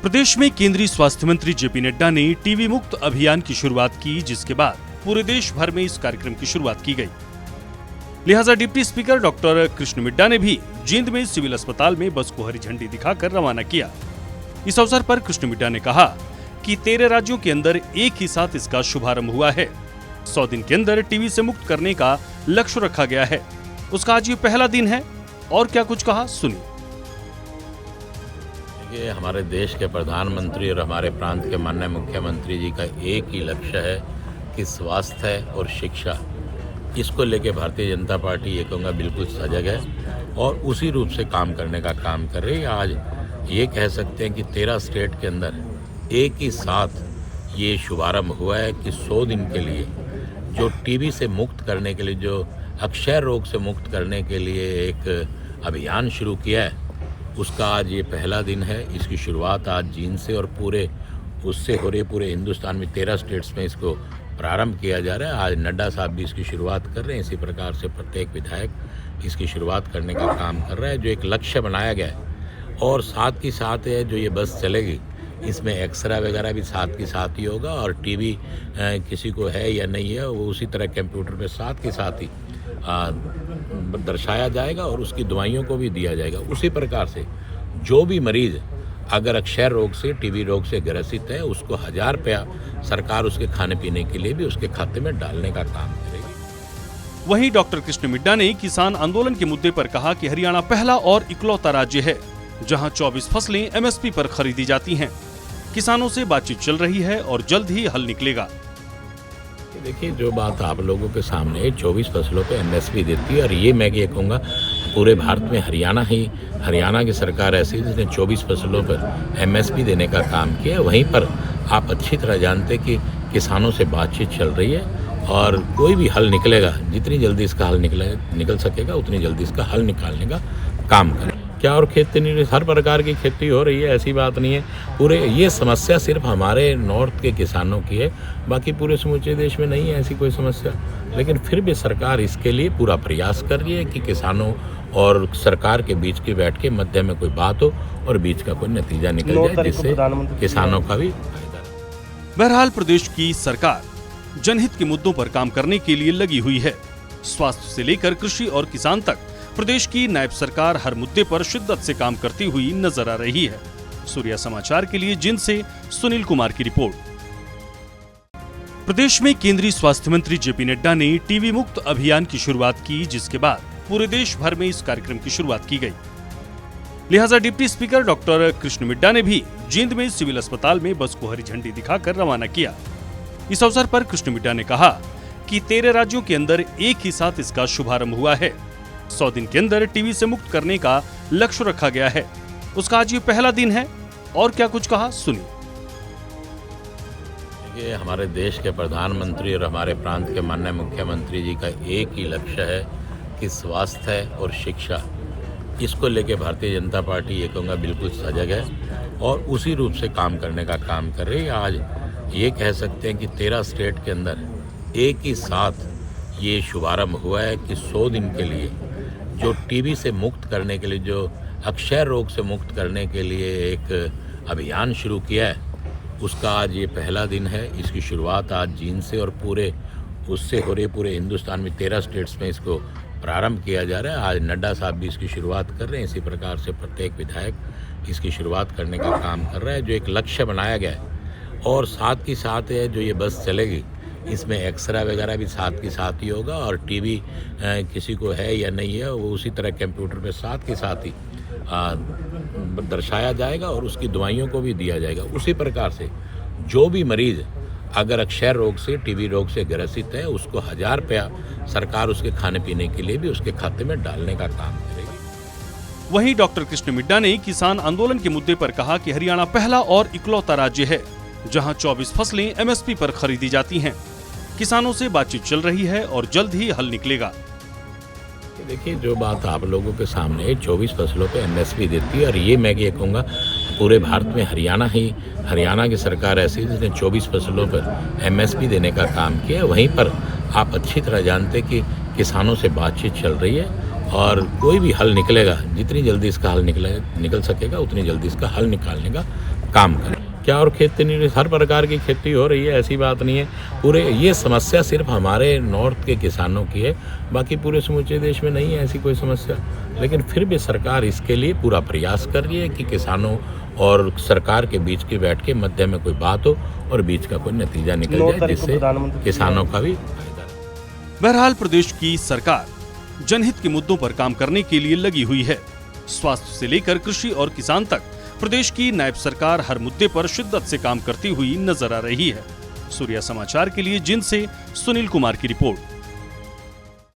प्रदेश में केंद्रीय स्वास्थ्य मंत्री जेपी नड्डा ने टीबी मुक्त अभियान की शुरुआत की, जिसके बाद पूरे देश भर में इस कार्यक्रम की शुरुआत की गई। लिहाजा deputy speaker doctor Krishan Middha ने भी जींद में सिविल अस्पताल में बस को हरी झंडी दिखाकर रवाना किया। इस अवसर पर कृष्ण मिड्डा ने कहा कि 13 राज्यों के अंदर एक ही साथ इसका शुभारंभ हुआ है। 100 दिन के अंदर टीबी से मुक्त करने का लक्ष्य रखा गया है। उसका आज ये पहला दिन है और क्या कुछ कहा, सुनिए। ये हमारे देश के प्रधानमंत्री और हमारे प्रांत के माननीय मुख्यमंत्री जी का एक ही लक्ष्य है कि स्वास्थ्य और शिक्षा, इसको लेके भारतीय जनता पार्टी ये कहूँगा बिल्कुल सजग है और उसी रूप से काम करने का काम कर रही है। आज ये कह सकते हैं कि 13 स्टेट के अंदर एक ही साथ ये शुभारंभ हुआ है कि 100 दिन के लिए जो टीबी से मुक्त करने के लिए, जो अक्षय रोग से मुक्त करने के लिए एक अभियान शुरू किया है, उसका आज ये पहला दिन है। इसकी शुरुआत आज जींद से और पूरे उससे हो रही, पूरे हिंदुस्तान में 13 स्टेट्स में इसको प्रारंभ किया जा रहा है। आज नड्डा साहब भी इसकी शुरुआत कर रहे हैं। इसी प्रकार से प्रत्येक विधायक इसकी शुरुआत करने का काम कर रहा है। जो एक लक्ष्य बनाया गया है और साथ ही साथ है जो ये बस चलेगी, इसमें एक्सरे वगैरह भी साथ के साथ ही होगा और टीबी किसी को है या नहीं है वो उसी तरह कंप्यूटर पे साथ के साथ ही दर्शाया जाएगा और उसकी दवाइयों को भी दिया जाएगा। उसी प्रकार से जो भी मरीज अगर अक्षय रोग से, टीबी रोग से ग्रसित है, उसको 1000 रुपया सरकार उसके खाने पीने के लिए भी उसके खाते में डालने का काम करेगी। वहीं डॉक्टर कृष्ण मिड्डा ने किसान आंदोलन के मुद्दे पर कहा कि हरियाणा पहला और इकलौता राज्य है जहां 24 फसलें एमएसपी पर खरीदी जाती हैं। किसानों से बातचीत चल रही है और जल्द ही हल निकलेगा। देखिए, जो बात आप लोगों के सामने है, 24 फसलों पे एमएसपी देती है और ये मैं ये कहूँगा पूरे भारत में हरियाणा की सरकार ऐसी है जिसने 24 फसलों पर एमएसपी देने का काम किया है। वहीं पर आप अच्छी तरह जानते कि किसानों से बातचीत चल रही है और कोई भी हल निकलेगा, जितनी जल्दी इसका हल निकल सकेगा उतनी जल्दी इसका हल निकालने का काम करें। क्या और खेती नहीं, हर प्रकार की खेती हो रही है, ऐसी बात नहीं है। पूरे ये समस्या सिर्फ हमारे नॉर्थ के किसानों की है, बाकी पूरे समूचे देश में नहीं है ऐसी कोई समस्या। लेकिन फिर भी सरकार इसके लिए पूरा प्रयास कर रही है कि किसानों और सरकार के बीच की बैठ के मध्य में कोई बात हो और बीच का कोई नतीजा निकल जाए जिससे किसानों का भी फायदा। बहरहाल प्रदेश की सरकार जनहित के मुद्दों पर काम करने के लिए लगी हुई है। स्वास्थ्य से लेकर कृषि और किसान तक प्रदेश की नायब सरकार हर मुद्दे पर शिद्दत से काम करती हुई नजर आ रही है। सूर्या समाचार के लिए जींद से सुनील कुमार की रिपोर्ट। प्रदेश में केंद्रीय स्वास्थ्य मंत्री जेपी नड्डा ने टीबी मुक्त अभियान की शुरुआत की, जिसके बाद पूरे देश भर में इस कार्यक्रम की शुरुआत की गई। लिहाजा deputy speaker doctor Krishan Middha ने भी जींद में सिविल अस्पताल में बस को हरी झंडी दिखाकर रवाना किया। इस अवसर पर कृष्ण मिड्डा ने कहा कि 13 राज्यों के अंदर एक ही साथ इसका शुभारंभ हुआ है। 100 दिन के अंदर टीबी से मुक्त करने का लक्ष्य रखा गया है। उसका आज ये पहला दिन है और क्या कुछ कहा, सुनिए। ये हमारे देश के प्रधानमंत्री और हमारे प्रांत के माननीय मुख्यमंत्री जी का एक ही लक्ष्य है कि स्वास्थ्य और शिक्षा, इसको लेके भारतीय जनता पार्टी ये कहूँगा बिल्कुल सजग है और उसी रूप से काम करने का काम कर रही है। आज ये कह सकते हैं कि 13 स्टेट के अंदर एक ही साथ ये शुभारंभ हुआ है कि 100 दिन के लिए जो टीबी से मुक्त करने के लिए, जो अक्षय रोग से मुक्त करने के लिए एक अभियान शुरू किया है, उसका आज ये पहला दिन है। इसकी शुरुआत आज जींद से और पूरे उससे हो रही, पूरे हिंदुस्तान में 13 स्टेट्स में इसको प्रारंभ किया जा रहा है। आज नड्डा साहब भी इसकी शुरुआत कर रहे हैं। इसी प्रकार से प्रत्येक विधायक इसकी शुरुआत करने का काम कर रहा है। जो एक लक्ष्य बनाया गया है और साथ ही साथ है जो ये बस चलेगी, इसमें एक्सरे वगैरह भी साथ के साथ ही होगा और टीबी किसी को है या नहीं है वो उसी तरह कंप्यूटर पे साथ के साथ ही दर्शाया जाएगा और उसकी दवाइयों को भी दिया जाएगा। उसी प्रकार से जो भी मरीज अगर अक्षय रोग से, टीबी रोग से ग्रसित है, उसको 1000 रुपया सरकार उसके खाने पीने के लिए भी उसके खाते में डालने का काम करेगी। वहीं डॉक्टर कृष्ण मिड्डा ने किसान आंदोलन के मुद्दे पर कहा कि हरियाणा पहला और इकलौता राज्य है जहां 24 फसलें एमएसपी पर खरीदी जाती हैं। किसानों से बातचीत चल रही है और जल्द ही हल निकलेगा। देखिए, जो बात आप लोगों के सामने है, 24 फसलों पे एमएसपी देती है और ये मैं ये कहूँगा पूरे भारत में हरियाणा की सरकार ऐसी है जिसने 24 फसलों पर एमएसपी देने का काम किया है। वहीं पर आप अच्छी तरह जानते कि किसानों से बातचीत चल रही है और कोई भी हल निकलेगा, जितनी जल्दी इसका हल निकल सकेगा उतनी जल्दी इसका हल निकालने का काम करें। क्या और खेती नहीं, हर प्रकार की खेती हो रही है, ऐसी बात नहीं है। पूरे ये समस्या सिर्फ हमारे नॉर्थ के किसानों की है, बाकी पूरे समूचे देश में नहीं है ऐसी कोई समस्या। लेकिन फिर भी सरकार इसके लिए पूरा प्रयास कर रही है कि किसानों और सरकार के बीच की बैठ के मध्य में कोई बात हो और बीच का कोई नतीजा निकल जाए, जिससे किसानों का भी फायदा हो। बहरहाल प्रदेश की सरकार जनहित के मुद्दों पर काम करने के लिए लगी हुई है। स्वास्थ्य से लेकर कृषि और किसान तक प्रदेश की नायब सरकार हर मुद्दे पर शिद्दत से काम करती हुई नजर आ रही है। सूर्या समाचार के लिए जिंद से सुनील कुमार की रिपोर्ट।